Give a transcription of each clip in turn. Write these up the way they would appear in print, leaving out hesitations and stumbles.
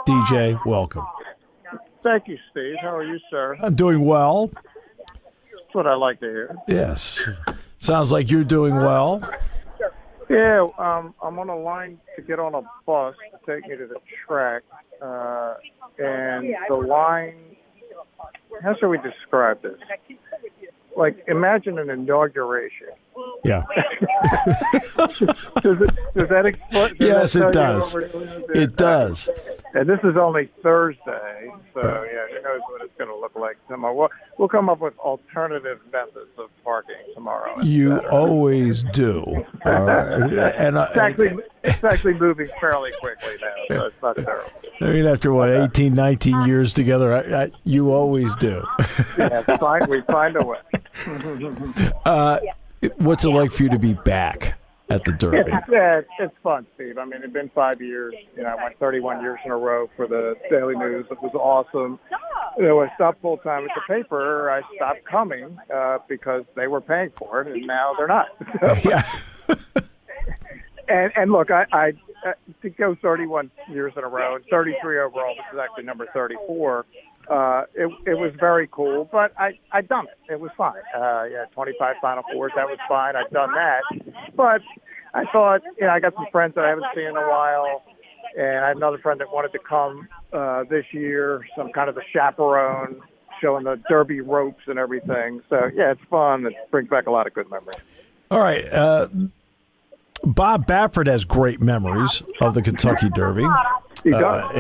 DJ, welcome. Thank you, Steve. How are you, sir? I'm doing well. That's what I like to hear. Yes. Sounds like you're doing well. Yeah, I'm on a line to get on a bus to take me to the track. And the line, how should we describe this? Like, imagine an inauguration. Yeah. does that explain? Yes, it does. It does. And this is only Thursday, so yeah, who knows what it's going to look like tomorrow. We'll come up with alternative methods of parking tomorrow. You always do. And it's actually moving fairly quickly now, so it's not terrible. I mean, after 18, 19 years together, you always do. Yeah, it's fine. We find a way. What's it like for you to be back at the Derby? It's fun, Steve. I mean, it's been 5 years. I went 31 years in a row for the Daily News. It was awesome. I stopped full time at the paper. I stopped coming because they were paying for it, and now they're not. Yeah. And look, I to go 31 years in a row and 33 overall, which is actually number 34. It was very cool, but I done it. It was fine. 25 Final Fours, that was fine. I'd done that. But I thought, I got some friends that I haven't seen in a while, and I had another friend that wanted to come this year, some kind of a chaperone, showing the Derby ropes and everything. So, yeah, it's fun. It brings back a lot of good memories. All right. Bob Baffert has great memories of the Kentucky Derby. He does.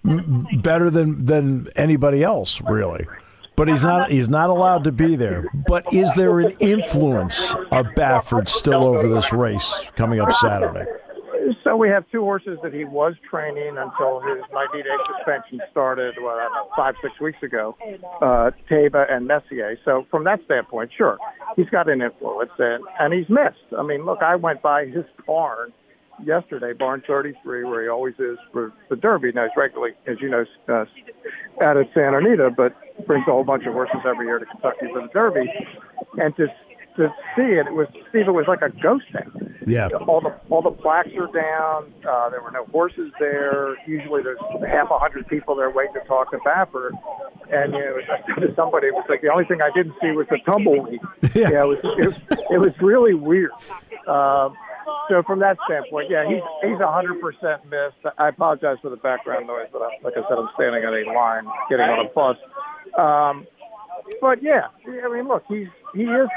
Better than anybody else, really. But he's not allowed to be there. But is there an influence of Baffert still over this race coming up Saturday? So we have two horses that he was training until his 90-day suspension started, 5-6 weeks ago, Taba and Messier. So from that standpoint, sure, he's got an influence, and he's missed. I mean, look, I went by his barn yesterday, barn 33, where he always is for the Derby. Now, he's regularly, as you know, out at Santa Anita, but brings a whole bunch of horses every year to Kentucky for the Derby. And to see it, it was like a ghost town. Yeah. All the plaques are down. There were no horses there. Usually there's 100 people there waiting to talk to Baffert. And I said to somebody, it was like the only thing I didn't see was the tumbleweed. Yeah. It was really weird. So from that standpoint, yeah, he's 100% missed. I apologize for the background noise, but like I said, I'm standing on a line getting on a bus. But yeah, I mean, look, he is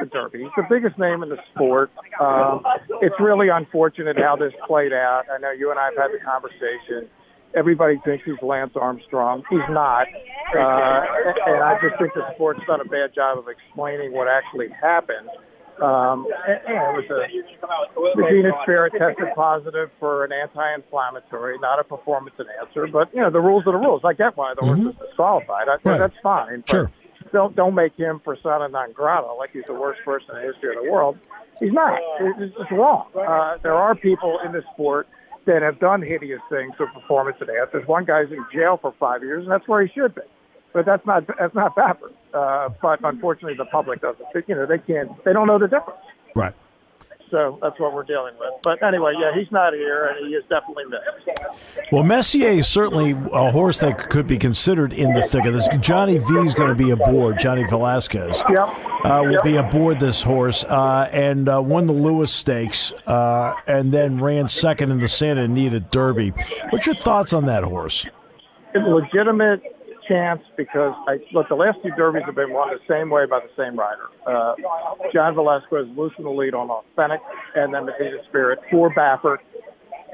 the Derby. He's the biggest name in the sport. It's really unfortunate how this played out. I know you and I have had the conversation. Everybody thinks he's Lance Armstrong. He's not. And I just think the sport's done a bad job of explaining what actually happened. The Venus Spirit tested positive for an anti-inflammatory, not a performance enhancer. But the rules are the rules. I get why the horse is disqualified. That's fine. Sure. But don't make him persona non grata like he's the worst person in the history of the world. He's not. It's just wrong. There are people in the sport that have done hideous things with performance enhancers. One guy's in jail for 5 years, and that's where he should be. But that's not Baffert. But unfortunately, the public doesn't. They don't know the difference. Right. So that's what we're dealing with. But anyway, yeah, he's not here, and he is definitely missed. Well, Messier is certainly a horse that could be considered in the thick of this. Johnny V is going to be aboard. Johnny Velasquez will be aboard this horse and won the Lewis Stakes and then ran second in the Santa Anita Derby. What's your thoughts on that horse? It's a legitimate chance because the last two derbies have been won the same way by the same rider. John Velasquez loosened the lead on Authentic and then Medina Spirit for Baffert.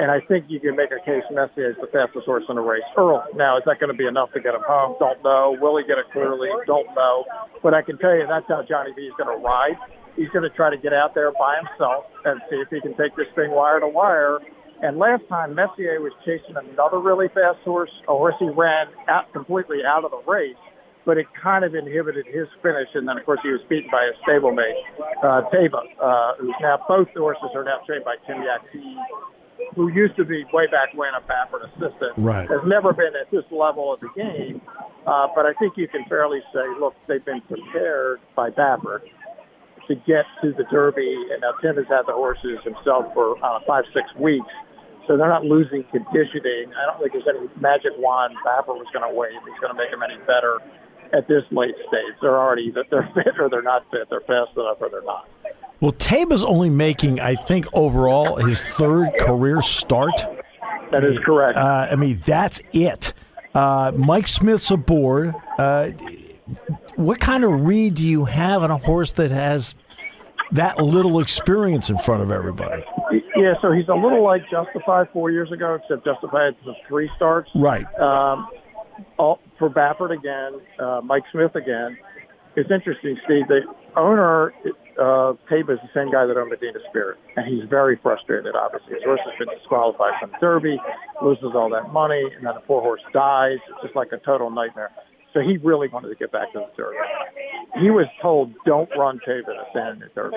And I think you can make a case Messier is the fastest horse in the race early. Now, is that going to be enough to get him home? Don't know. Will he get a clear lead? Don't know. But I can tell you that's how Johnny V is going to ride. He's going to try to get out there by himself and see if he can take this thing wire to wire. And last time, Messier was chasing another really fast horse, a horse he ran completely out of the race, but it kind of inhibited his finish. And then, of course, he was beaten by his stablemate, Taba, who's now, both horses are now trained by Tim Yaxie, who used to be way back when a Baffert assistant. Right. Has never been at this level of the game. But I think you can fairly say, look, they've been prepared by Baffert to get to the Derby. And now Tim has had the horses himself for 5-6 weeks. So they're not losing conditioning. I don't think there's any magic wand Bapper was going to wave. He's going to make them any better at this late stage. They're already that they're fit or they're not fit. They're fast enough or they're not. Well, Taba's only making, I think, overall his third career start. That is correct. I mean, that's it. Mike Smith's aboard. What kind of read do you have on a horse that has that little experience in front of everybody? Yeah, so he's a little like Justify 4 years ago, except Justify had the 3 starts. Right. All, for Baffert again, Mike Smith again. It's interesting, Steve. The owner, Taba, is the same guy that owned Medina Spirit, and he's very frustrated, obviously. His horse has been disqualified from the Derby, loses all that money, and then the poor horse dies. It's just like a total nightmare. So he really wanted to get back to the Derby. He was told, don't run Taba to stand in the Derby.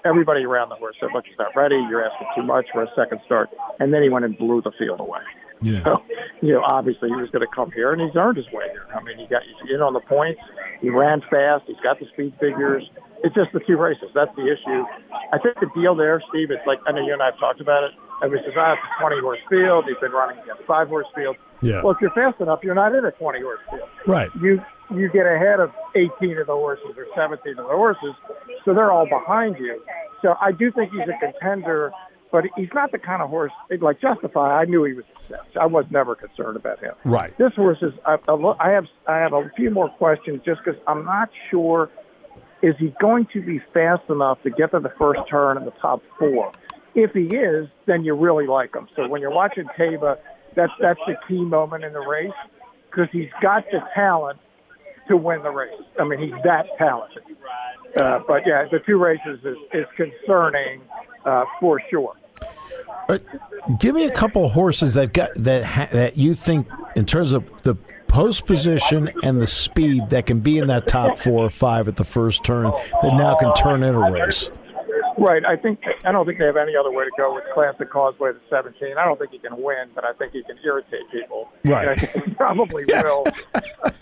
Everybody around the horse said, look, he's not ready. You're asking too much for a second start. And then he went and blew the field away. Yeah. So, obviously he was going to come here, and he's earned his way here. I mean, he's in on the points. He ran fast. He's got the speed figures. It's just the 2 races. That's the issue. I think the deal there, Steve, it's like, I know you and I have talked about it. Everybody says, it's a 20-horse field. He's been running against 5-horse field. Yeah. Well, if you're fast enough, you're not in a 20-horse field. Right. You get ahead of 18 of the horses or 17 of the horses, so they're all behind you. So I do think he's a contender, but he's not the kind of horse like Justify. I knew he was a 6. I was never concerned about him. Right. This horse is. I have a few more questions just because I'm not sure. Is he going to be fast enough to get to the first turn in the top 4? If he is, then you really like him. So when you're watching Taba, that's the key moment in the race because he's got the talent to win the race. I mean, he's that talented. But yeah, the 2 races is concerning for sure. Give me a couple of horses that you think, in terms of the post position and the speed, that can be in that top 4 or 5 at the first turn that now can turn in a race. Right. I don't think they have any other way to go with Classic Causeway to 17. I don't think he can win, but I think he can irritate people. Right. And I think he probably will.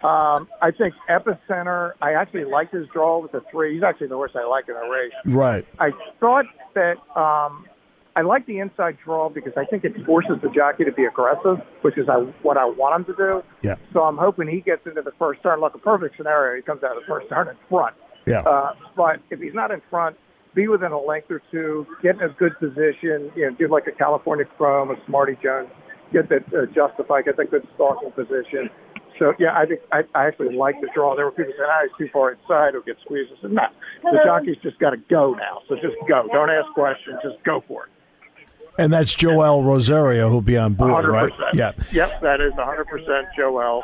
I think Epicenter, I actually liked his draw with the 3. He's actually the horse I like in the race. Right. I thought that I like the inside draw because I think it forces the jockey to be aggressive, which is what I want him to do. Yeah. So I'm hoping he gets into the first turn. Look, a perfect scenario, he comes out of the first turn in front. Yeah. But if he's not in front, be within a length or 2, get in a good position, do like a California Chrome, a Smarty Jones, get that Justify, get that good stalking position. So, yeah, I think I actually like the draw. There were people saying, he's too far inside, he'll get squeezed. I said, no, the jockey's just got to go now. So just go. Don't ask questions. Just go for it. And that's Joel Rosario who'll be on board, 100%. right? Yeah. Yep, that is 100% Joel.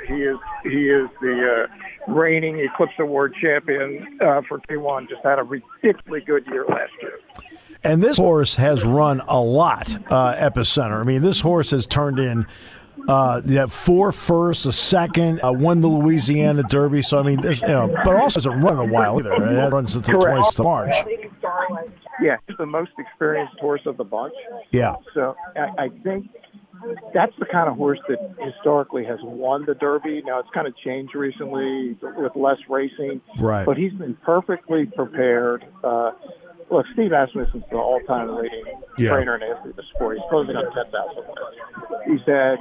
He is the reigning Eclipse Award champion for T1. Just had a ridiculously good year last year. And this horse has run a lot, Epicenter. I mean, this horse has turned in 4 firsts, a second, won the Louisiana Derby. So, I mean, this, but also hasn't run a while either. It hasn't run since the 20th of March. Yeah, he's the most experienced horse of the bunch. Yeah. So I think that's the kind of horse that historically has won the Derby. Now, it's kind of changed recently with less racing. Right. But he's been perfectly prepared. Look, Steve Asmussen's the all-time leading trainer in the history of the sport. He's closing on 10,000 wins. He's had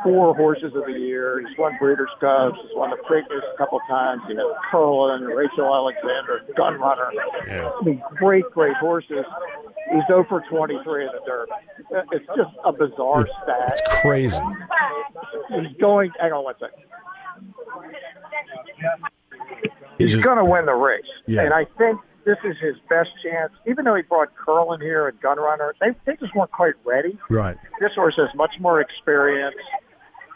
4 horses of the year. He's won Breeders' Cups. He's won the Preakness a couple times. He has Curlin, Rachel Alexander, Gunrunner. Yeah. I mean, great horses. He's 0 for 23 in the Derby. It's just a bizarre stat. It's crazy. He's going – hang on one second. He's going to win the race. Yeah. And I think this is his best chance. Even though he brought Curlin here and Gunrunner, they just weren't quite ready. Right. This horse has much more experience,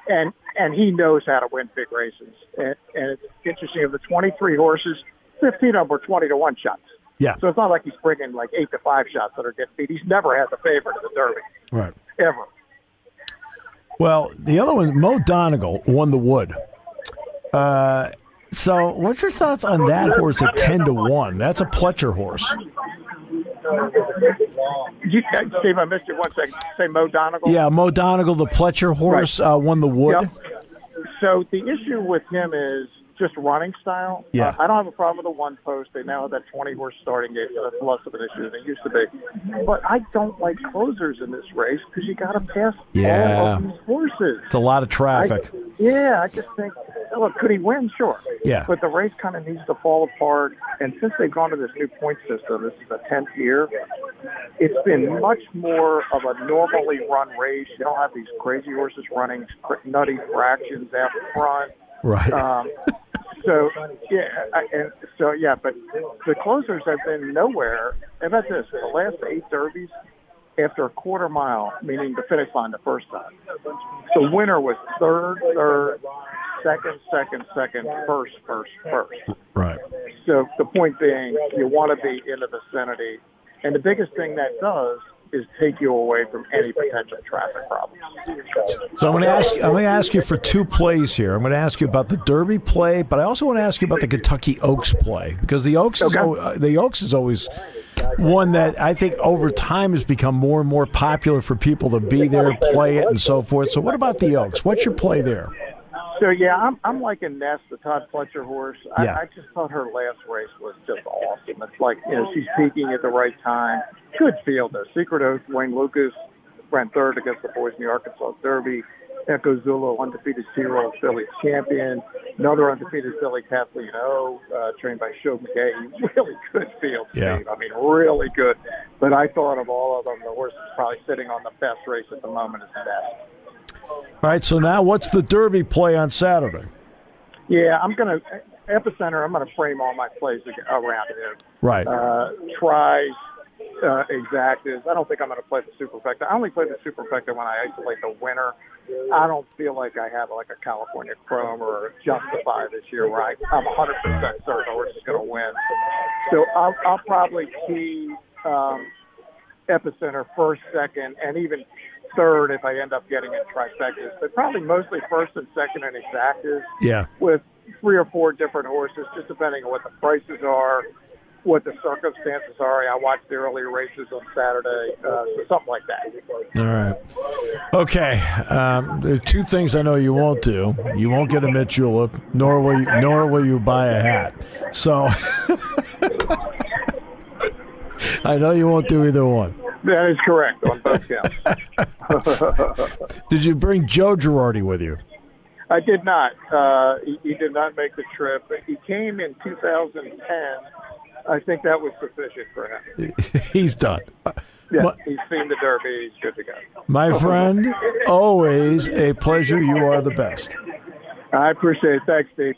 and he knows how to win big races. And it's interesting, of the 23 horses, 15 of them were 20-1 shots. Yeah. So it's not like he's bringing like 8-5 shots that are getting beat. He's never had the favorite in the Derby. Right. Ever. Well, the other one, Mo Donegal, won the Wood. So what's your thoughts on that horse at 10-1? That's a Pletcher horse. Steve, I missed you 1 second. Say Mo Donegal? Yeah, Mo Donegal, the Pletcher horse, won the Wood. Yep. So the issue with him is just running style. Yeah. I don't have a problem with the one post. They now have that 20-horse starting gate, so that's less of an issue than it used to be. But I don't like closers in this race because you got to pass all of these horses. It's a lot of traffic. I just think, look, could he win? Sure. Yeah. But the race kind of needs to fall apart. And since they've gone to this new point system, this is the 10th year, it's been much more of a normally run race. You don't have these crazy horses running nutty fractions out front. Right. But the closers have been nowhere. How about this? The last 8 derbies, after a quarter mile, meaning the finish line the first time, the winner was third, second, first. Right. So the point being, you want to be in the vicinity. And the biggest thing that does is take you away from any potential traffic problems. So I'm going to ask you for 2 plays here. I'm going to ask you about the Derby play, but I also want to ask you about the Kentucky Oaks play, because the Oaks is always one that I think over time has become more and more popular for people to be there, play it, and so forth. So what about the Oaks? What's your play there? So, I'm like a Ness, the Todd Fletcher horse. I just thought her last race was just awesome. It's like, she's peaking at the right time. Good field, though. Secret Oath, Wayne Lucas ran third against the boys in the Arkansas Derby. Echo Zulu, undefeated 2-year-old filly champion. Another undefeated filly, Kathleen O, trained by Show McGay. Really good field, Steve. I mean, really good. But I thought of all of them, the horse is probably sitting on the best race at the moment is Ness. All right, so now what's the Derby play on Saturday? Yeah, I'm going to – Epicenter, I'm going to frame all my plays around him. Right. Tries, exactas. I don't think I'm going to play the Superfecta. I only play the Superfecta when I isolate the winner. I don't feel like I have like a California Chrome or a Justify this year where I'm 100% certain the horse is going to win. So I'll probably key Epicenter first, second, and even – third if I end up getting it trifectas, but probably mostly first and second in exactas. Yeah. With 3 or 4 different horses, just depending on what the prices are, what the circumstances are. I watched the earlier races on Saturday, so something like that. All right. Okay. There are 2 things I know you won't do. You won't get a Mitch Julep, nor will you buy a hat. So I know you won't do either one. That is correct on both counts. Did you bring Joe Jerardi with you? I did not. He did not make the trip. He came in 2010. I think that was sufficient for him. He's done. Yeah, he's seen the Derby. He's good to go. My friend, always a pleasure. You are the best. I appreciate it. Thanks, Steve.